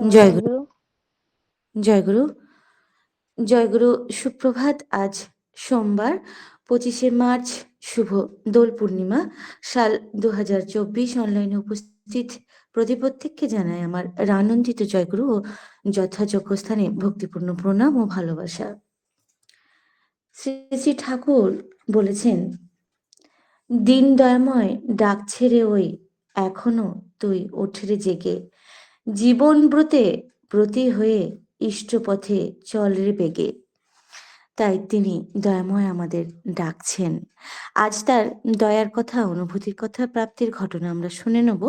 জয়গুরু। জয়গুরু। জয়গুরু। জয়গুরু। সুপ্রভাত। আজ সোমবার 25শে মার্চ, শুভ দোল পূর্ণিমা, সাল 2024। অনলাইনে উপস্থিত প্রতিপ্রত্যেককে জানাই আমার আনন্দিত জয়গুরু ও যথাযোগ্য স্থানে ভক্তিপূর্ণ প্রণাম ও ভালোবাসা। শ্রী শ্রী ঠাকুর বলেছেন, দিন দয়াময় ডাকছে রে ওই, এখনো তুই ওঠরে জেগে, জীবন ব্রতে ব্রতী হয়ে ইষ্টপথে চল রে বেগে। তাই তিনি দয়াময় আমাদের ডাকছেন। আজ তার দয়ার কথা, অনুভূতির কথা, প্রাপ্তির ঘটনা আমরা শুনে নেব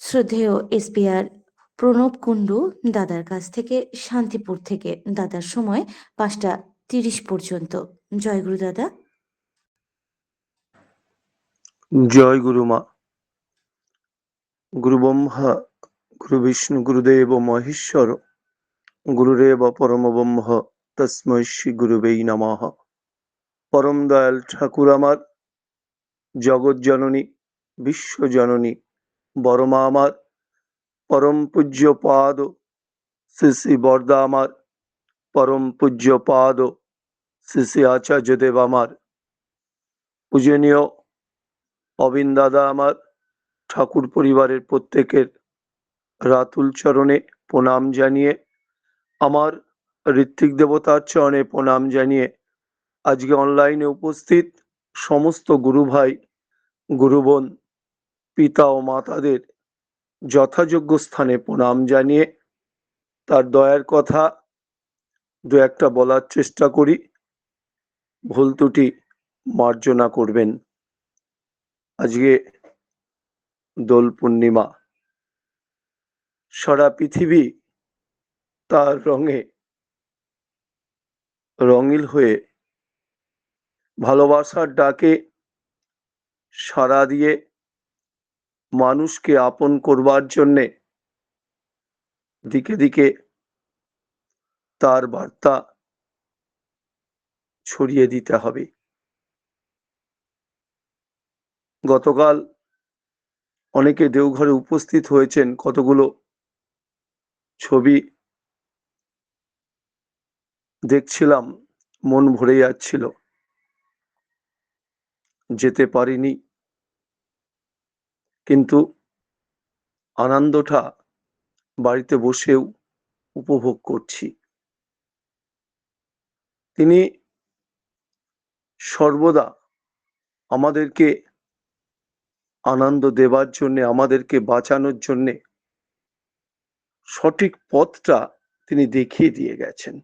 শ্রদ্ধেয় এসপিআর প্রণব কুণ্ডু দাদার কাছ থেকে, শান্তিপুর থেকে। দাদার সময় 5টা 30 পর্যন্ত। জয়গুরু দাদা। জয় গুরু মা। গুরু ব্রহ্মা গুরু বিষ্ণু গুরুদেব মহেশ্বর গুরুরেব পরম ব্রহ্ম তস্मै শ্রী গুরুবেই নমঃ। পরম দয়াল ঠাকুর আমার, জগৎ জননী, বিশ্ব জননী, বড়মা আমার, পরম পূজ্য পাদ শ্রী শ্রী বরদা আমার, পরম পূজ্য পাদ শ্রী শ্রী আচার্য দেব আমার, পূজনীয় অবিন দাদা আমার, ঠাকুর পরিবারের প্রত্যেকের রাতুল চরণে প্রণাম জানিয়ে, আমার ঋত্বিক দেবতার চরণে প্রণাম জানিয়ে, আজকে অনলাইনে উপস্থিত সমস্ত গুরু ভাই, গুরু বোন, পিতা ও মাতাদের যথাযোগ্য স্থানে প্রণাম জানিয়ে তার দয়ার কথা দু একটা বলার চেষ্টা করি। ভুল ত্রুটি মার্জনা করবেন। আজকে দোল পূর্ণিমা, সারা পৃথিবী তার রঙে রঙিল হয়ে ভালোবাসার ডাকে সাড়া দিয়ে মানুষকে আপন করবার জন্যে দিকে দিকে তার বার্তা ছড়িয়ে দিতে হবে। গতকাল অনেকে দেওঘরে উপস্থিত হয়েছেন, কতগুলো ছবি দেখছিলাম, মন ভরে যাচ্ছিল। যেতে পারিনি, কিন্তু আনন্দটা বাড়িতে বসেও উপভোগ করছি। তিনি সর্বদা আমাদেরকে আনন্দ দেবার জন্যে, আমাদেরকে বাঁচানোর জন্যে সঠিক পথটা তিনি দেখিয়ে দিয়ে গেছেন।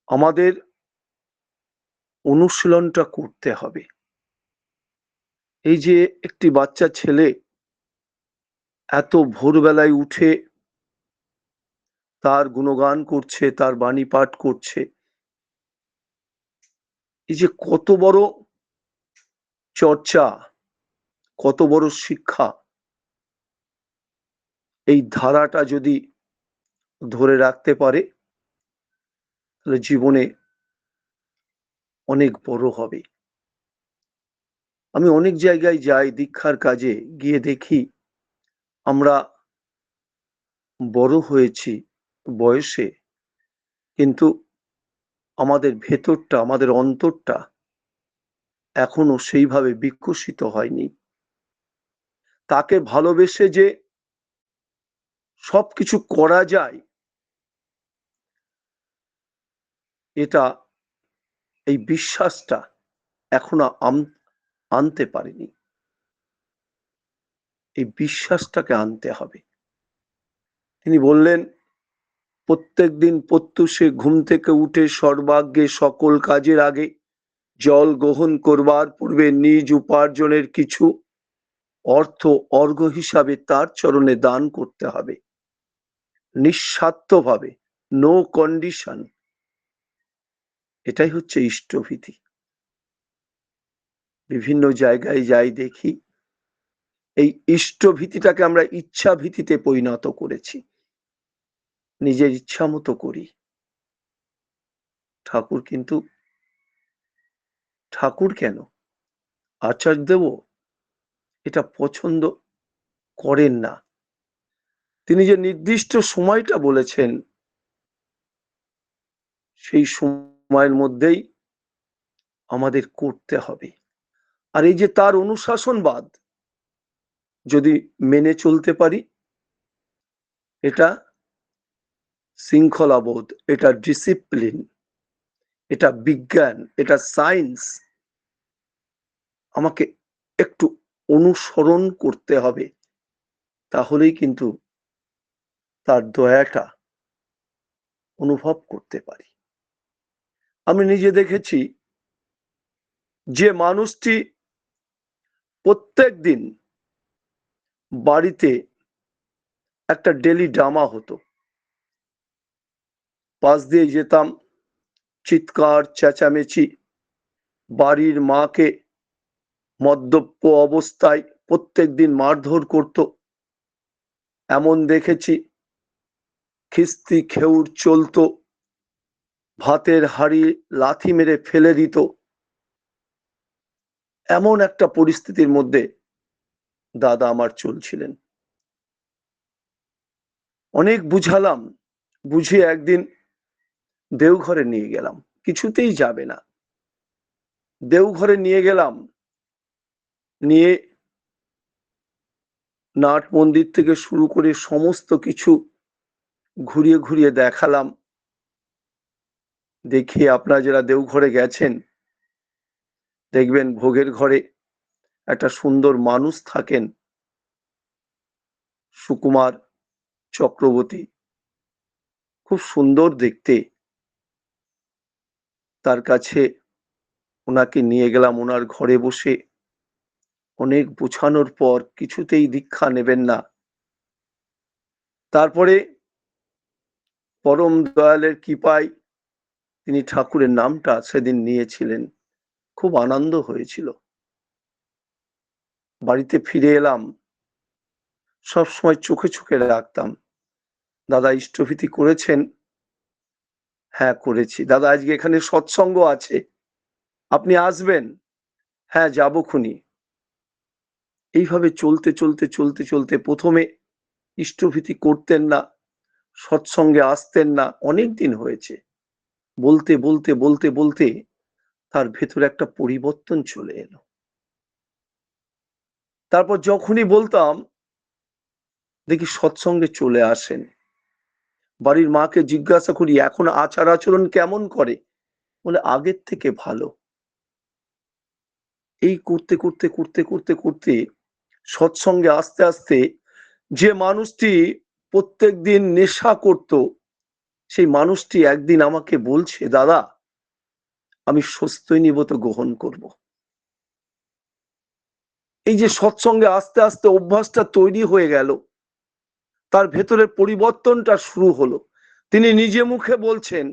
আমাদের অনুশীলনটা করতে হবে। এই যে একটি বাচ্চা ছেলে এত ভোরবেলায় উঠে তার গুণগান করছে, তার বাণী পাঠ করছে, এই যে কত বড় চর্চা, কত বড় শিক্ষা। এই ধারাটা যদি ধরে রাখতে পারে তাহলে জীবনে অনেক বড় হবে। আমি অনেক জায়গায় যাই দীক্ষার কাজে, গিয়ে দেখি আমরা বড় হয়েছি বয়সে, কিন্তু আমাদের ভেতরটা, আমাদের অন্তরটা এখনো সেইভাবে বিকশিত হয়নি। তাকে ভালোবেসে যে সবকিছু করা যায়, এটা, এই বিশ্বাসটা এখনো আনতে পারিনি। এই বিশ্বাসটাকে আনতে হবে। তিনি বললেন, প্রত্যেকদিন প্রত্যুষে ঘুম থেকে উঠে সর্বাগ্যে সকল কাজের আগে জল গ্রহণ করবার পূর্বে নিজ উপার্জনের কিছু অর্থ অর্ঘ্য হিসাবে তার চরণে দান করতে হবে, নিঃস্বার্থভাবে, নো কন্ডিশন। এটাই হচ্ছে ইষ্টভীতি। বিভিন্ন জায়গায় যাই দেখি এই ইষ্টভীতিটাকে আমরা ইচ্ছা ভীতিতে পরিণত করেছি, নিজের ইচ্ছা মতো করি। ঠাকুর কিন্তু, ঠাকুর কেন, আচার্য দেব এটা পছন্দ করেন না। তিনি যে নির্দিষ্ট সময়টা বলেছেন সেই সময়ের মধ্যেই আমাদের করতে হবে। আর এই যে তার অনুশাসনবাদ যদি মেনে চলতে পারি, এটা শৃঙ্খলাবোধ, এটা ডিসিপ্লিন, এটা বিজ্ঞান, এটা সায়েন্স, আমাকে একটু অনুসরণ করতে হবে, তাহলেই কিন্তু তার দয়াটা অনুভব করতে পারি। আমি নিজে দেখেছি যে মানুষটি প্রত্যেক দিন বাড়িতে একটা ডেলি ড্রামা হতো, পাশ দিয়ে যেতাম, চিৎকার চেঁচামেচি, বাড়ির মাকে মদ্যপ অবস্থায় প্রত্যেকদিন মারধর করত, এমন দেখেছি। খিস্তি খেউর চলতো, ভাতের হাঁড়ি লাথি মেরে ফেলে দিত। এমন একটা পরিস্থিতির মধ্যে দাদা আমার চলছিলেন। অনেক বুঝালাম, বুঝিয়ে একদিন দেওঘরে নিয়ে গেলাম, কিছুতেই যাবে না। দেওঘরে নিয়ে গেলাম, নিয়ে নাট মন্দির থেকে শুরু করে সমস্ত কিছু ঘুরিয়ে ঘুরিয়ে দেখালাম। দেখিয়ে আপনারা যারা দেওঘরে গেছেন দেখবেন ভোগের ঘরে একটা সুন্দর মানুষ থাকেন, সুকুমার চক্রবর্তী, খুব সুন্দর দেখতে। তার কাছে ওনাকে নিয়ে গেলাম, ওনার ঘরে বসে অনেক বোঝানোর পর কিছুতেই দীক্ষা নেবেন না। তারপরে পরম দয়ালের কৃপায় তিনি ঠাকুরের নামটা সেদিন নিয়েছিলেন, খুব আনন্দ হয়েছিল। বাড়িতে ফিরে এলাম, সবসময় চোখে চোখে রাখতাম, দাদা ইষ্টভীতি করেছেন? হ্যাঁ করেছি। দাদা আজকে এখানে সৎসঙ্গ আছে, আপনি আসবেন? হ্যাঁ যাবো খুনি। এইভাবে চলতে চলতে চলতে চলতে প্রথমে ইষ্টভীতি করতেন না, সৎসঙ্গে আসতেন না, অনেক দিন হয়েছে। বলতে বলতে বলতে বলতে তার ভেতরে একটা পরিবর্তন চলে এলো। তারপর যখনই বলতাম দেখি সৎসঙ্গে চলে আসেন। বাড়ির মাকে জিজ্ঞাসা করি এখন আচার আচরণ কেমন করে, বলে আগের থেকে ভালো। এই করতে করতে করতে করতে করতে সৎসঙ্গে আস্তে আস্তে যে মানুষটি প্রত্যেক দিন নেশা করত, সেই মানুষটি একদিন আমাকে বলছে, দাদা আমি স্বস্তিনিবত গ্রহণ করব। এই যে সৎসঙ্গে আস্তে আস্তে অভ্যাসটা তৈরি হয়ে গেল, তার ভেতরে পরিবর্তনটা শুরু হলো। তিনি নিজে মুখে বলছেন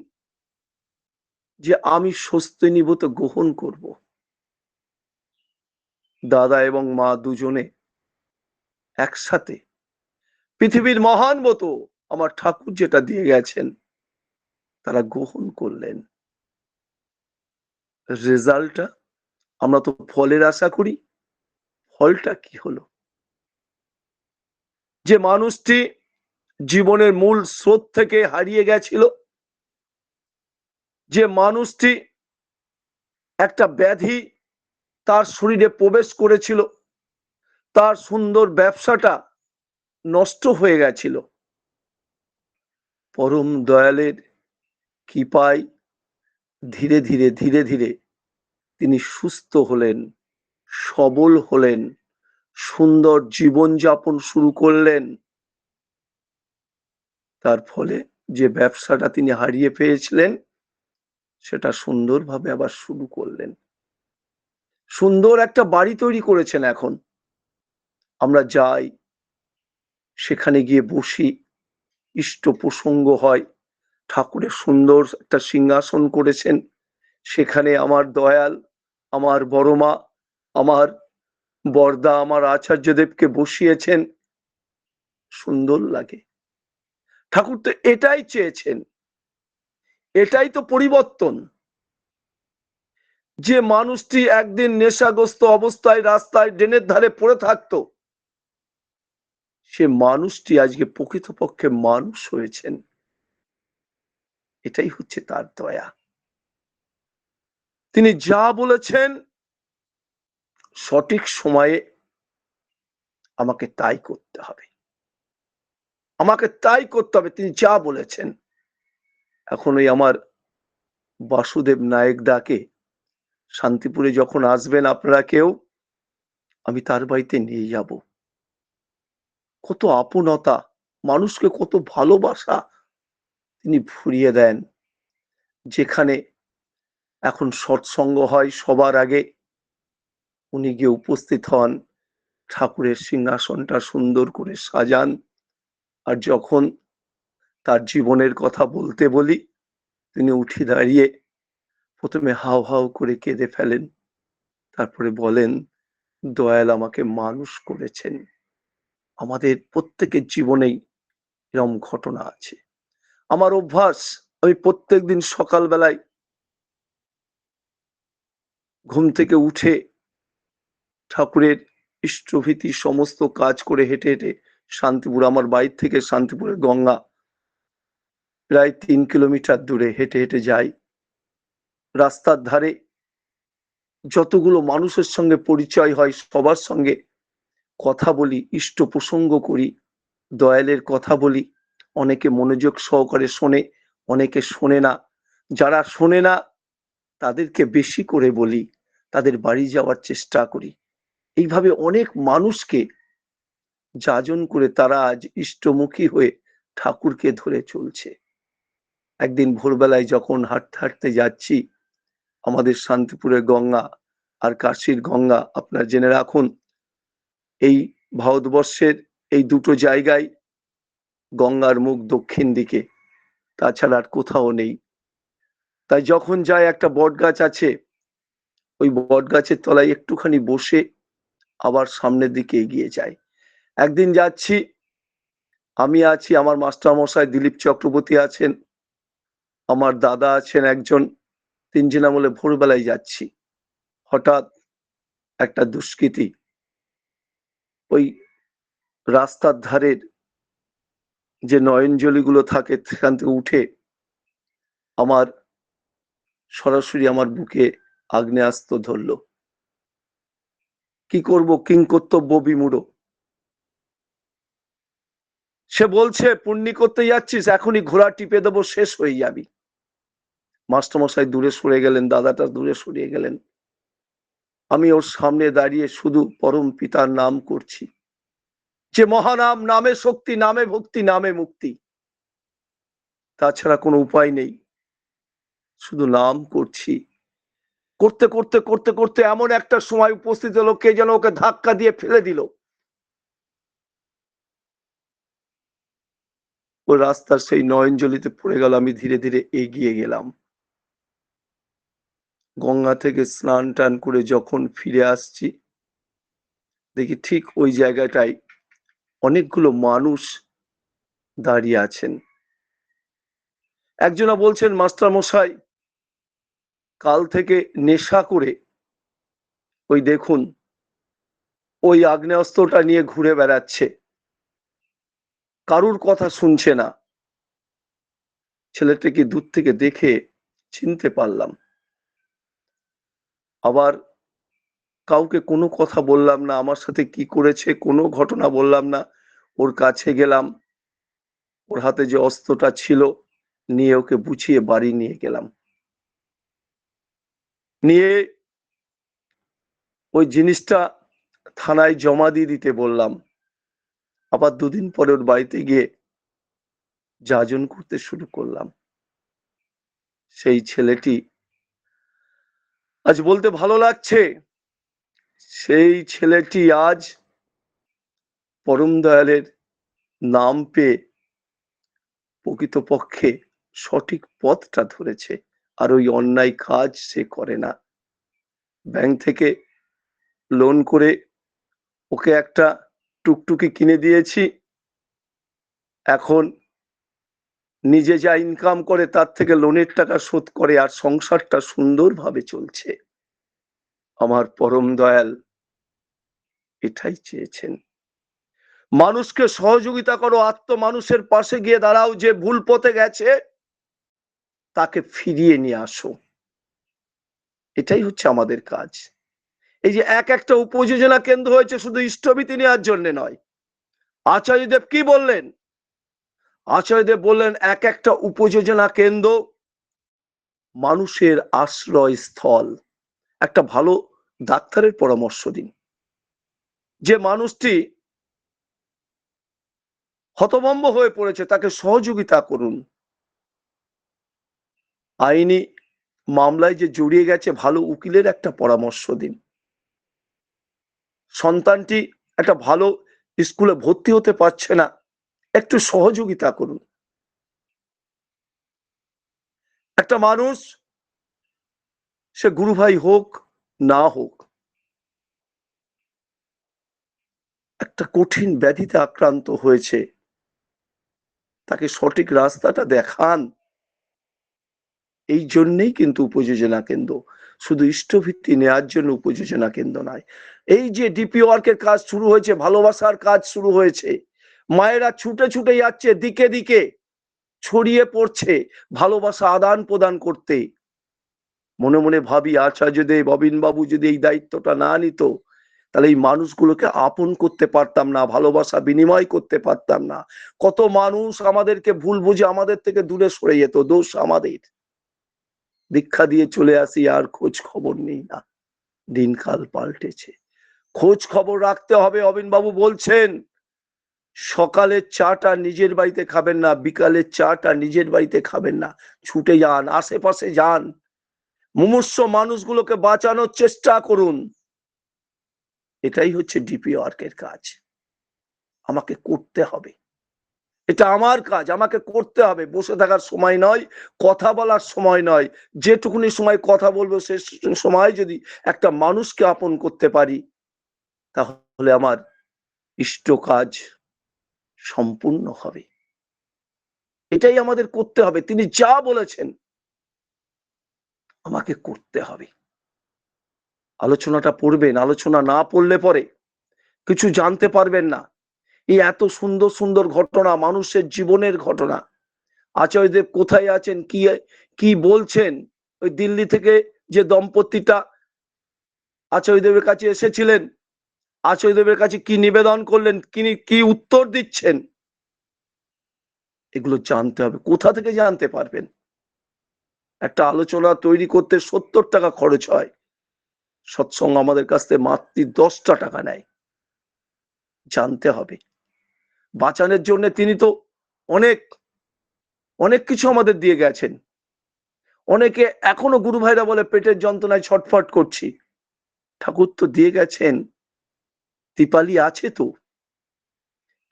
যে আমি স্বস্তিনিবত গ্রহণ করব। দাদা এবং মা দুজনে একসাথে পৃথিবীর মহান ব্রত আমার ঠাকুর যেটা দিয়ে গেছেন তারা গ্রহণ করলেন। রেজাল্টটা, আমরা তো ফলের আশা করি, ফলটা কি হলো? যে মানুষটি জীবনের মূল স্রোত থেকে হারিয়ে গেছিল, যে মানুষটি একটা ব্যাধি তার শরীরে প্রবেশ করেছিল, তার সুন্দর ব্যবসাটা নষ্ট হয়ে গেছিল, পরম দয়ালের কৃপায় ধীরে ধীরে ধীরে ধীরে তিনি সুস্থ হলেন, সবল হলেন, সুন্দর জীবনযাপন শুরু করলেন। তার ফলে যে ব্যবসাটা তিনি হারিয়ে পেয়েছিলেন সেটা সুন্দরভাবে আবার শুরু করলেন। সুন্দর একটা বাড়ি তৈরি করেছেন এখন। আমরা যাই, সেখানে গিয়ে বসি, ইষ্ট প্রসঙ্গ হয়, ঠাকুরের সুন্দর একটা সিংহাসন করেছেন, সেখানে আমার দয়াল, আমার বড় মা, আমার বরদা, আমার আচার্যদেবকে বসিয়েছেন, সুন্দর লাগে। ঠাকুর তো এটাই চেয়েছেন, এটাই তো পরিবর্তন। যে মানুষটি একদিন নেশাগ্রস্ত অবস্থায় রাস্তায় ড্রেনের ধারে পড়ে থাকতো, সে মানুষটি আজকে প্রকৃতপক্ষে মানুষ হয়েছেন। এটাই হচ্ছে তার দয়া। তিনি যা বলেছেন সঠিক সময়ে আমাকে তাই করতে হবে। আমাকে তাই করতে হবে, তিনি যা বলেছেন। এখন ওই আমার বাসুদেব নায়েক দাকে শান্তিপুরে যখন আসবেন আপনারা কেউ, আমি তার বাড়িতে নিয়ে যাব। কত আপনতা, মানুষকে কত ভালোবাসা তিনি ভরিয়ে দেন। যেখানে এখন সৎসঙ্গ হয় সবার আগে উনি গিয়ে উপস্থিত হন, ঠাকুরের সিংহাসনটা সুন্দর করে সাজান। আর যখন তার জীবনের কথা বলতে বলি, তিনি উঠে দাঁড়িয়ে প্রথমে হাউ হাউ করে কেঁদে ফেলেন, তারপরে বলেন, দয়াল আমাকে মানুষ করেছেন। আমাদের প্রত্যেকের জীবনেই এরকম ঘটনা আছে। আমার অভ্যাস, আমি প্রত্যেকদিন সকালবেলায় ঘুম থেকে উঠে ঠাকুরের ইষ্টভীতি সমস্ত কাজ করে হেঁটে হেঁটে শান্তিপুর, আমার বাড়ি থেকে শান্তিপুরের গঙ্গা প্রায় 3 কিলোমিটার দূরে হেঁটে হেঁটে যাই। রাস্তার ধারে যতগুলো মানুষের সঙ্গে পরিচয় হয় সবার সঙ্গে কথা বলি, ইষ্ট প্রসঙ্গ করি, দয়ালের কথা বলি। অনেকে মনোযোগ সহকারে শোনে, অনেকে শোনে না। যারা শোনে না তাদেরকে বেশি করে বলি, তাদের বাড়ি যাওয়ার চেষ্টা করি। এইভাবে অনেক মানুষকে যাজন করে তারা আজ ইষ্টমুখী হয়ে ঠাকুরকে ধরে চলছে। একদিন ভোরবেলায় যখন হাঁটতে হাঁটতে যাচ্ছি, আমাদের শান্তিপুরের গঙ্গা আর কাশীর গঙ্গা আপনারা জেনে রাখুন, এই ভারতবর্ষের এই দুটো জায়গায় গঙ্গার মুখ দক্ষিণ দিকে, তাছাড়া আর কোথাও নেই। তাই যখন যায় একটা বট গাছ আছে, ওই বট গাছের তলায় একটুখানি বসে আবার সামনের দিকে এগিয়ে যায়। একদিন যাচ্ছি, আমি আছি, আমার মাস্টার মশাই দিলীপ চক্রবর্তী আছেন, আমার দাদা আছেন একজন, তিনজন আমলে ভোরবেলায় যাচ্ছি। হঠাৎ একটা দুষ্কৃতী ওই রাস্তার ধারের যে নয়নজলিগুলো থাকে সেখান থেকে উঠে আমার সরাসরি আমার বুকে আগ্নেয়াস্ত্র ধরলো। কি করব, কিংকর্তব্য বিমূঢ়। সে বলছে, পুণ্যি করতে যাচ্ছিস, এখনই ঘোড়া টিপে দেবো, শেষ হয়ে যাবি। মাস্টারমশাই দূরে সরে গেলেন, দাদাটা দূরে সরিয়ে গেলেন। আমি ওর সামনে দাঁড়িয়ে শুধু পরম পিতার নাম করছি, যে মহানাম, নামে শক্তি, নামে ভক্তি, নামে মুক্তি। তাছাড়া কোনো উপায় নেই, শুধু নাম করছি। করতে করতে করতে করতে এমন একটা সময় উপস্থিত হলো, কে যেন ওকে ধাক্কা দিয়ে ফেলে দিল। ওই রাস্তার সেই নয়নজলিতে পড়ে গেল। আমি ধীরে ধীরে এগিয়ে গেলাম। গঙ্গা থেকে স্নান টান করে যখন ফিরে আসছি, দেখি ঠিক ওই জায়গাটায় অনেকগুলো মানুষ দাঁড়িয়ে আছেন। একজনা বলছেন, মাস্টার মশাই কাল থেকে নেশা করে ওই দেখুন ওই আগ্নেয়াস্ত্রটা নিয়ে ঘুরে বেড়াচ্ছে, কারুর কথা শুনছে না। ছেলেটাকে দূর থেকে দেখে চিনতে পারলাম। আবার কাউকে কোনো কথা বললাম না, আমার সাথে কি করেছে কোনো ঘটনা বললাম না। ওর কাছে গেলাম, ওর হাতে যে অস্ত্রটা ছিল নিয়ে ওকে বুঝিয়ে বাড়ি নিয়ে গেলাম। নিয়ে ওই জিনিসটা থানায় জমা দিয়ে দিতে বললাম। আবার 2 দিন পরে ওর বাড়িতে গিয়ে যাজন করতে শুরু করলাম। সেই ছেলেটি, আজ বলতে ভালো লাগছে, সেই ছেলেটি আজ পরম দয়ালের নাম পেয়ে প্রকৃতপক্ষে সঠিক পথটা ধরেছে, আর ওই অন্যায় কাজ সে করে না। ব্যাংক থেকে লোন করে ওকে একটা টুকটুকি কিনে দিয়েছি। এখন নিজে যা ইনকাম করে তার থেকে লোনের টাকা শোধ করে, আর সংসারটা সুন্দরভাবে চলছে। আমার পরম দয়াল এটাই চেয়েছেন। মানুষকে সহযোগিতা করো, মানুষের পাশে গিয়ে দাঁড়াও, যে ভুল পথে গেছে তাকে ফিরিয়ে নিয়ে আসো। এটাই হচ্ছে আমাদের কাজ। এই যে একটা উপযোজনা কেন্দ্র হয়েছে শুধু ইষ্টভীতি নেওয়ার জন্য নয়। আচার্যদেব কি বললেন? আচার্যদেব বললেন একটা উপযোজনা কেন্দ্র মানুষের আশ্রয়স্থল। একটা ভালো ডাক্তারের পরামর্শ দিন। যে মানুষটি হতভম্ব হয়ে পড়েছে তাকে সহযোগিতা করুন। আইনি মামলায় যে জড়িয়ে গেছে ভালো উকিলের একটা পরামর্শ দিন। সন্তানটি একটা ভালো স্কুলে ভর্তি হতে পারছে না, একটু সহযোগিতা করুন। একটা মানুষ সে গুরু ভাই হোক না হোক, একটা কঠিন ব্যাধিতে আক্রান্ত হয়েছে, তাকে সঠিক রাস্তাটা দেখান। এই জন্যই কিন্তু উপযোজনা কেন্দ্র, শুধু ইষ্টভিত্তি নেওয়ার জন্য উপযোজনা কেন্দ্র নয়। এই যে ডিপি ওয়ার্কের কাজ শুরু হয়েছে, ভালোবাসার কাজ শুরু হয়েছে, মায়েরা ছুটে ছুটে যাচ্ছে, দিকে দিকে ছড়িয়ে পড়ছে ভালোবাসা আদান প্রদান করতে। মনে মনে ভাবি আচার্যদেব, অবিনবাবু যদি এই দায়িত্বটা না নিত তাহলে এই মানুষগুলোকে আপন করতে পারতাম না, ভালোবাসা বিনিময় করতে পারতাম না। কত মানুষ আমাদেরকে ভুল বুঝে আমাদের থেকে দূরে সরে যেত, দোষ আমাদের। দীক্ষা দিয়ে চলে আসি আর খোঁজ খবর নেই না। দিনকাল পাল্টেছে, খোঁজ খবর রাখতে হবে। অবিনবাবু বলছেন সকালের চাটা নিজের বাড়িতে খাবেন না, বিকালের চাটা নিজের বাড়িতে খাবেন না, ছুটে যান, আশেপাশে যান, মুমূর্ষ মানুষগুলোকে বাঁচানোর চেষ্টা করুন। এটাই হচ্ছে ডিপি ওয়ার্কের কাজ। আমাকে করতে হবে, এটা আমার কাজ, আমাকে করতে হবে। বসে থাকার সময় নয়, কথা বলার সময় নয়। যেটুকুনি সময় কথা বলবো সে সময় যদি একটা মানুষকে আপন করতে পারি তাহলে আমার ইষ্ট কাজ সম্পূর্ণ হবে। এটাই আমাদের করতে হবে। তিনি যা বলেছেন আমাকে করতে হবে। আলোচনাটা পড়বেন, আলোচনা না পড়লে পরে কিছু জানতে পারবেন না। এই এত সুন্দর সুন্দর ঘটনা, মানুষের জীবনের ঘটনা, আচার্যদেব কোথায় আছেন, কি কি বলছেন। ওই দিল্লি থেকে যে দম্পতিটা আচার্যদেবের কাছে এসেছিলেন, আচার্যদেবের কাছে কি নিবেদন করলেন, তিনি কি উত্তর দিচ্ছেন, এগুলো জানতে হবে। কোথা থেকে জানতে পারবেন? একটা আলোচনা তৈরি করতে 70 টাকা খরচ হয়, সৎসঙ্গ আমাদের কাছ থেকে মাত্র 10 টাকা নেয়। জানতে হবে। বাঁচানোর জন্য তিনি তো অনেক অনেক কিছু আমাদের দিয়ে গেছেন। অনেকে এখনো গুরু ভাইরা বলে পেটের যন্ত্রণায় ছটফট করছি, ঠাকুর তো দিয়ে গেছেন, দীপালি আছে তো।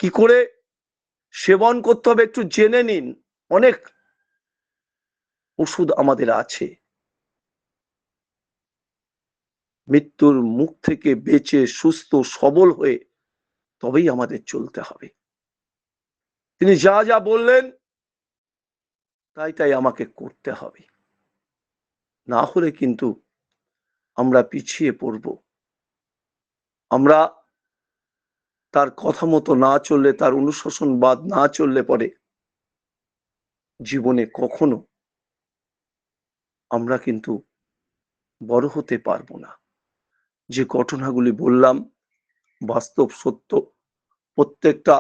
কি করে সেবন করতে হবে একটু জেনে নিন। অনেক ওষুধ আমাদের আছে। মৃত্যুর মুখ থেকে বেঁচে সুস্থ সবল হয়ে তবেই আমাদের চলতে হবে। তিনি যা যা বললেন তাই তাই আমাকে করতে হবে, না হলে কিন্তু আমরা পিছিয়ে পড়ব। আমরা তার কথা মতো না চললে, তার অনুশাসন বাদ না চললে পরে জীবনে কখনো আমরা কিন্তু বড় হতে পারবো না। যে ঘটনাগুলি বললাম বাস্তব সত্য। প্রত্যেকটা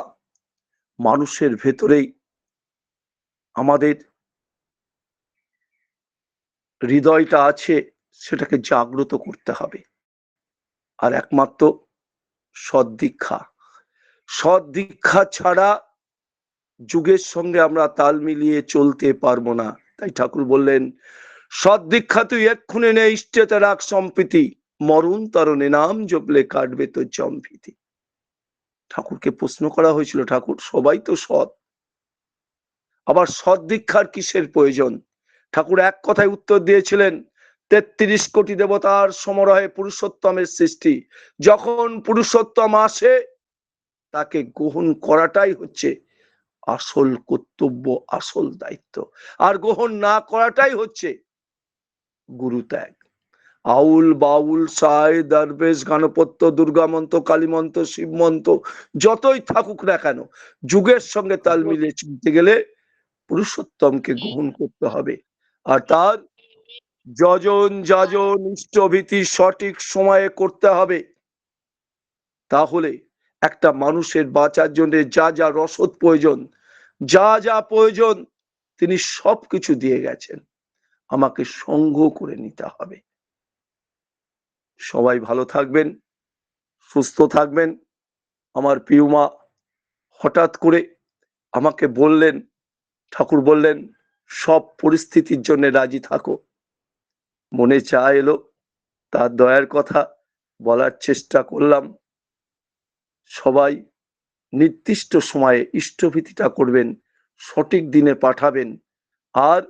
মানুষের ভেতরেই আমাদের হৃদয়টা আছে, সেটাকে জাগ্রত করতে হবে। আর একমাত্র সৎ দীক্ষা, সৎ দীক্ষা ছাড়া যুগের সঙ্গে আমরা তাল মিলিয়ে চলতে পারবো না। তাই ঠাকুর বললেন সৎ দীক্ষা তুই এক্ষুনি নে, ইষ্টেতে রাখ সম্প্রীতি, মরণ তরণে নাম জপলে কাটবে তো জম্ভীতি। ঠাকুরকে প্রশ্ন করা হয়েছিল, ঠাকুর সবাই তো সৎ, আবার সৎ দীক্ষার কিসের প্রয়োজন? ঠাকুর এক কথায় উত্তর দিয়েছিলেন 33 কোটি দেবতার সমারোহে পুরুষোত্তমের সৃষ্টি। যখন পুরুষোত্তম আসে তাকে গ্রহণ করাটাই হচ্ছে আসল কর্তব্য, আসল দায়িত্ব। আর গ্রহণ না করাটাই হচ্ছে গুরু ত্যাগ। আউল বাউল সায় দরবেশ গণপত্য দুর্গামন্ত্র কালীমন্ত্র শিবমন্ত্র যতই থাকুক না কেন, যুগের সঙ্গে তাল মিলিয়ে চলতে গেলে পুরুষোত্তমকে গ্রহণ করতে হবে। আর তার যজন যাজন ইষ্টভীতি সঠিক সময়ে করতে হবে। তাহলে একটা মানুষের বাঁচার জন্য যা যা রসদ প্রয়োজন, যা যা প্রয়োজন, তিনি সবকিছু দিয়ে গেছেন। আমাকে সঙ্গ করে নিতে হবে। সবাই ভালো থাকবেন, সুস্থ থাকবেন। আমার প্রিয় মা হঠাৎ করে আমাকে বললেন, ঠাকুর বললেন সব পরিস্থিতির জন্য রাজি থাকো। মনে চা এলো, তার দয়ার কথা বলার চেষ্টা করলাম। সবাই নির্দিষ্ট সময়ে ইষ্টভীতিটা করবেন, সঠিক দিনে পাঠাবেন, আর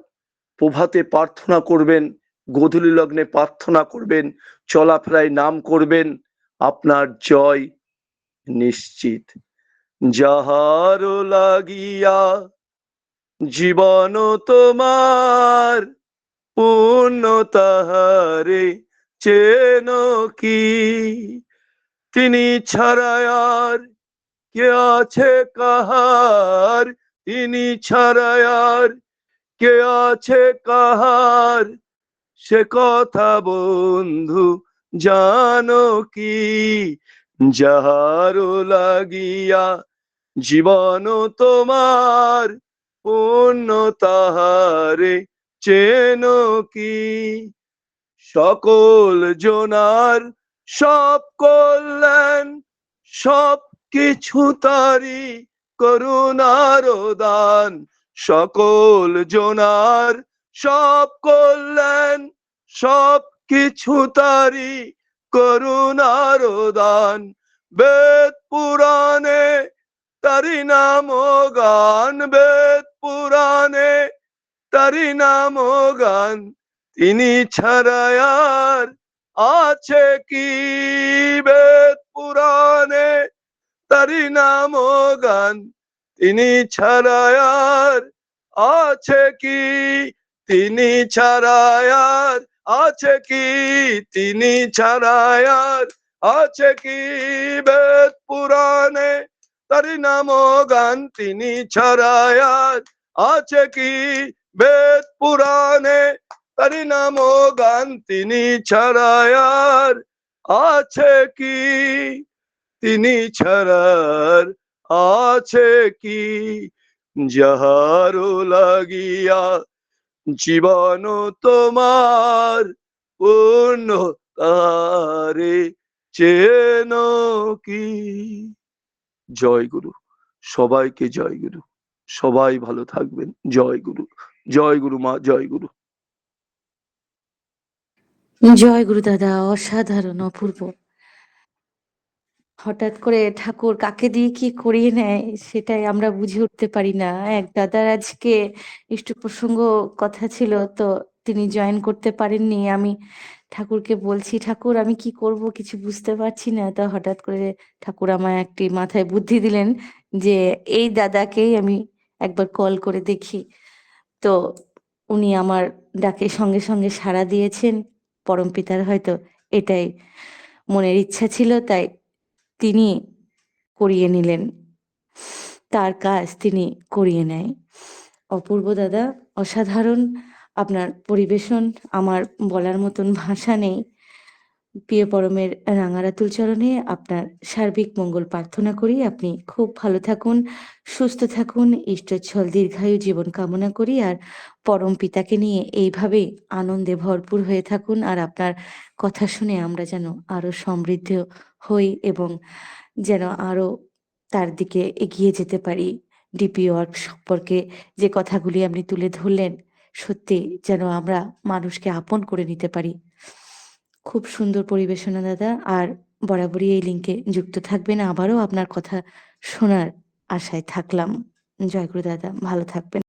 প্রভাতে প্রার্থনা করবেন, গোধূলি লগ্নে প্রার্থনা করবেন, চলাফেরায় নাম করবেন, আপনার জয় নিশ্চিত। যাহার লাগিয়া জীবন তোমার, পূর্ণ তাহারে চেন কি, তিনি ছাড়া আর কে আছে কাহার, তিনি ছাড়া আর কে আছে কাহার, সে কথা বন্ধু জানো কি। যাহার লাগিয়া জীবন তোমার, পূর্ণ তাহারে চেন কি, সকল জনার সব কল্যাণ, সব কিছু তারি করুণার দান, সকল জনার সব কল্যাণ, সব কিছু তারি করুণার দান, বেদ পুরাণে তারি নাম গান, বেদ পুরাণে তারি নাম গান, তিনি ছাড়া আর আছে কি, বেদ পুরাণে তারি নাম গান, তিনি ছাড়া আর আছে কি, তিনি ছাড়া আর আছে কি, তিনি ছাড়া আর আছে কি, বেদ পুরাণে তারি নাম গান, তিনি ছাড়া আর আছে কি, বেদ পুরাণে তারি নাম গান, তিনি ছাড়া আর আছে কি, তিনি ছাড়ার আছে কি। যাহার লাগিয়া জীবন তোমার, পূর্ণ তারে চেন কি। জয় গুরু, সবাইকে জয় গুরু, সবাই ভালো থাকবেন। জয় গুরু, জয় গুরু মা, জয় গুরু। জয় গুরু দাদা, অসাধারণ, অপূর্ব। হঠাৎ করে ঠাকুর কাকে দিয়ে কি করিয়ে নেয় সেটাই আমরা বুঝে উঠতে পারি না। এক দাদার আজকে ইষ্ট প্রসঙ্গ কথা ছিল, তো তিনি জয়েন করতে পারেননি। আমি ঠাকুরকে বলছি, ঠাকুর আমি কি করব কিছু বুঝতে পারছি না। তো হঠাৎ করে ঠাকুর আমায় একটি মাথায় বুদ্ধি দিলেন যে এই দাদাকেই আমি একবার কল করে দেখি। তো উনি আমার ডাকে সঙ্গে সঙ্গে সাড়া দিয়েছেন। পরমপিতার হয়তো এটাই মনের ইচ্ছা ছিল, তাই তিনি করিয়ে নিলেন, তার কাজ তিনি করিয়ে নেয়। অপূর্ব দাদা, অসাধারণ আপনার পরিবেশন, আমার বলার মতন ভাষা নেই। প্রিয় পরমের রাঙারাতুল চরণে আপনার সার্বিক মঙ্গল প্রার্থনা করি। আপনি খুব ভালো থাকুন, সুস্থ থাকুন, ইষ্টচ্ছল দীর্ঘায়ু জীবন কামনা করি। আর পরম পিতাকে নিয়ে এইভাবেই আনন্দে ভরপুর হয়ে থাকুন। আর আপনার কথা শুনে আমরা যেন আরো সমৃদ্ধ হই এবং যেন আরো তার দিকে এগিয়ে যেতে পারি। ডিপি ওয়ার্ক সম্পর্কে যে কথাগুলি আপনি তুলে ধরলেন, সত্যি যেন আমরা মানুষকে আপন করে নিতে পারি। খুব সুন্দর পরিবেশনা দাদা। আর বরাবরই এই লিঙ্কে যুক্ত থাকবেন। আবারও আপনার কথা শোনার আশায় থাকলাম। জয় গুরু দাদা, ভালো থাকবেন।